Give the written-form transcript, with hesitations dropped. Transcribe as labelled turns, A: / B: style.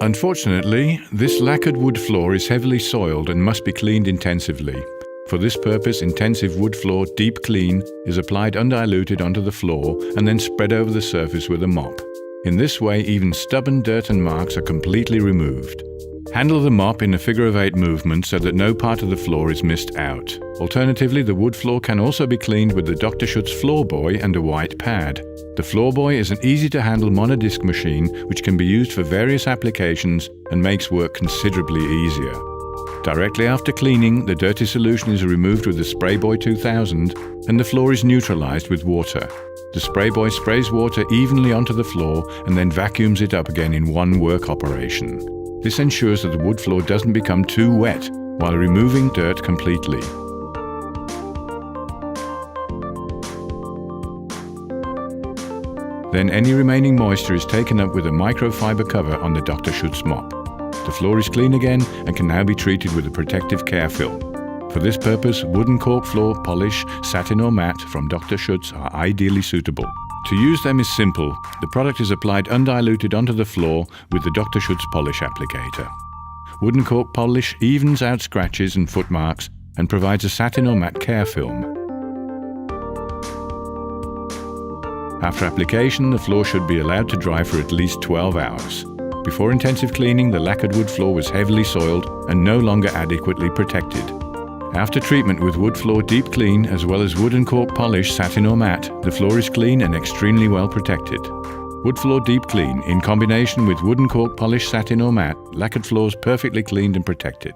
A: Unfortunately, this lacquered wood floor is heavily soiled and must be cleaned intensively. For this purpose, intensive wood floor deep clean is applied undiluted onto the floor and then spread over the surface with a mop. In this way, even stubborn dirt and marks are completely removed. Handle the mop in a figure-of-8 movement so that no part of the floor is missed out. Alternatively, the wood floor can also be cleaned with the Dr. Schutz Floor Boy and a white pad. The Floor Boy is an easy-to-handle monodisc machine which can be used for various applications and makes work considerably easier. Directly after cleaning, the dirty solution is removed with the Spray Boy 2000 and the floor is neutralized with water. The Spray Boy sprays water evenly onto the floor and then vacuums it up again in one work operation. This ensures that the wood floor doesn't become too wet while removing dirt completely. Then any remaining moisture is taken up with a microfiber cover on the Dr. Schutz mop. The floor is clean again and can now be treated with a protective care film. For this purpose, wooden cork floor polish, satin or matte from Dr. Schutz are ideally suitable. To use them is simple. The product is applied undiluted onto the floor with the Dr. Schutz polish applicator. Wooden cork polish evens out scratches and footmarks and provides a satin or matte care film. After application, the floor should be allowed to dry for at least 12 hours. Before intensive cleaning, the lacquered wood floor was heavily soiled and no longer adequately protected. After treatment with wood floor deep clean as well as wooden cork polish, satin or matte, the floor is clean and extremely well protected. Wood floor deep clean in combination with wooden cork polish, satin or matte, lacquered floors perfectly cleaned and protected.